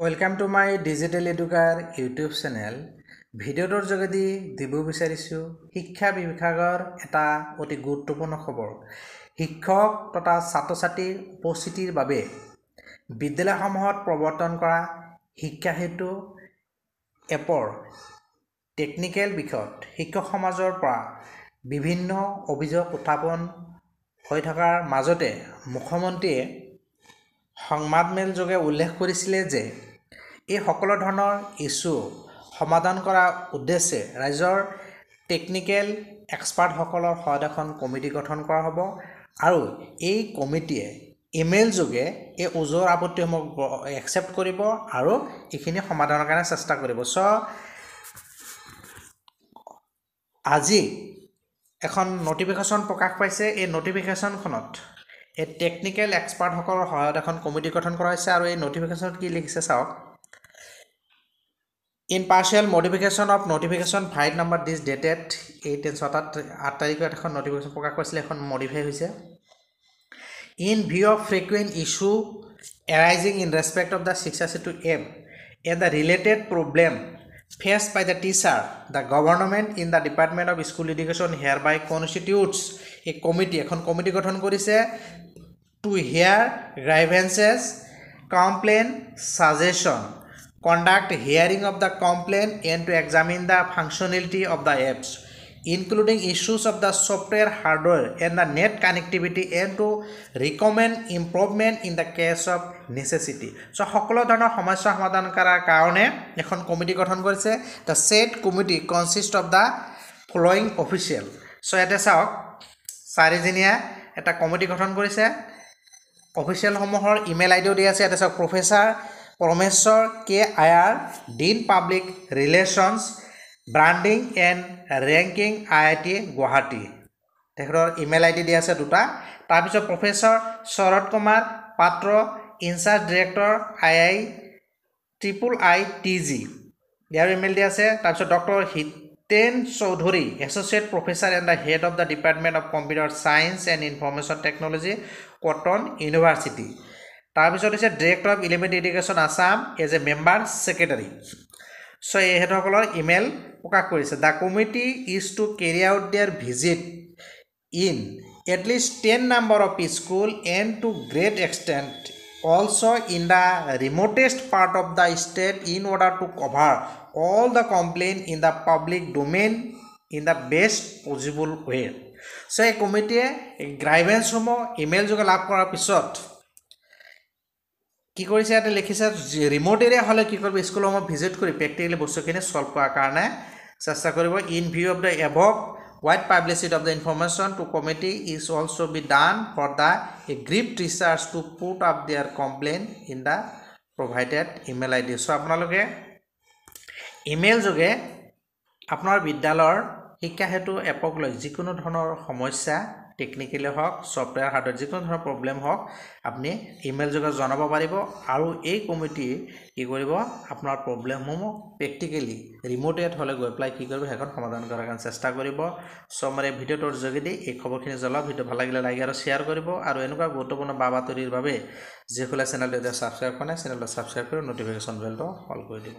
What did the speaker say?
Welcome to my Digital Educar YouTube channel. ভিডিওটোৰ যোগেদি দিব বিচাৰিছো শিক্ষা বিভাগৰ এটা অতি গুৰুত্বপূৰ্ণ খবৰ শিক্ষক তথা ছাত্ৰ-ছাত্ৰীৰ উপস্থিতিৰ বাবে বিদ্যালয়সমূহত প্ৰৱৰ্তন কৰা শিক্ষা হেতু এপৰ টেকনিক্যাল বিষয়ত শিক্ষক সমাজৰ পৰা বিভিন্ন অভিযোগ উত্থাপন হৈ থকাৰ মাজতে মুখ্যমন্ত্ৰীয়ে সংবাদমেল যোগে উল্লেখ কৰিছিলে যে এই সকলো ধৰণৰ ইস্যু সমাধান কৰা উদ্দেশ্যে ৰাজ্যৰ টেকনিক্যাল এক্সপাৰ্ট সকলৰ সহায়ত এখন কমিটি গঠন কৰা হ'ব আৰু এই কমিটিয়ে ইমেইল যোগে এই ওজৰ আপত্তিসমূহ একচেপ্ট কৰিব আৰু এইখিনি সমাধানৰ কাৰণে চেষ্টা কৰিব আজি এখন নোটিফিকেশন প্ৰকাশ পাইছে এই নোটিফিকেশনখনত এই টেকনিক্যাল এক্সপাৰ্ট সকলৰ সহায়ত এখন কমিটি গঠন কৰা হৈছে আৰু এই নোটিফিকেশনত কি লিখিছে চাওক In partial modification of notification file number this dated 8 তাৰিখত এখন notification প্ৰকাশ কৰিছিল এখন modify হৈছে In view of frequent issue arising in respect of the 662 app and the related problem faced by the teacher the government in the Department of School Education hereby constitutes a committee এখন committee গঠন কৰিছে to hear grievances complaint suggestion conduct hearing of the complaint and to examine the functionality of the apps including issues of the software hardware and the net connectivity and to recommend improvement in the case of necessity so সকলো ধৰণৰ সমস্যা সমাধান কৰাৰ কাৰণে এখন committee গঠন কৰিছে the said committee consists of the following official so এটা চাওক চাৰিজনীয়া এটা কমিটি গঠন কৰিছে অফিচিয়েল সমূহৰ ইমেইল আইডিও দিয়া আছে এটা চাওক professor Professor K.I.R. Dean Public Relations Branding and Ranking IIT Guwahati তেখেতৰ ইমেইল আইডি দিয়া আছে দুটা তাৰ পিছত professor Sarat Kumar Patra in charge director IITG ইয়াৰ ইমেইল দিয়া আছে তাৰ পিছত doctor Hiten Choudhury associate professor and the head of the department of computer science and information technology Cotton university তাৰপিছত হৈছে director of elementary education Assam as a member secretary so এহেতসকলৰ ইমেইল প্ৰকাশ কৰিছে the committee is to carry out their visit in at list 10 number of school and to great extent also' in the remotest part of the state in order to cover all the complain in the public domain in the best possible way so এই কমিটিয়ে গ্ৰাইভেন্সসমূহ email যোগে লাভ কৰাৰ পিছত কি কৰিছে এটা লিখিছে remote area হলে কি কৰিব স্কুলসমূহ ভিজিট কৰি প্ৰেক্টিক্যালি বস্তুখিনি সলভ কৰাৰ কাৰণে চেষ্টা কৰিব ইন ভিউ অফ দ্য এভক wide publicity of the information to committee is also be done for the aggrieved teachers to put up their complaint in the provided email id so আপোনালোকে email যোগে আপোনাৰ বিদ্যালয়ৰ শিক্ষা হেতু এপক লৈ যিকোনো ধৰণৰ সমস্যা টেকনিক্যালি হওক সফটওয়্যাৰ হাৰ্ডওয়্যাৰ যিকোনো ধৰণৰ প্ৰবলেম হওক আপুনি ইমেইল যোগে জনাব পাৰিব আৰু এই কমিটি কি কৰিব আপোনাৰ প্ৰবলেমসমূহ প্ৰেক্টিক্যালি ৰিমোট এট হলে গৈ প্লাই কি কৰিব হেখন সমাধান কৰাৰ কাৰণে চেষ্টা কৰিব সো আমাৰ এই ভিডিওটোৰ যোগেদি এই খবৰখিনি জনাব ভিডিও ভাল লাগিলে লাইক আৰু শেয়াৰ কৰিব আৰু এনেকুৱা গুৰুত্বপূৰ্ণ বাতৰিৰ বাবে যে খোলা চেনেলটো সাবস্ক্ৰাইব কৰা চেনেলটো সাবস্ক্ৰাইব কৰি নটিফিকেশন বেলটো অল কৰি দিব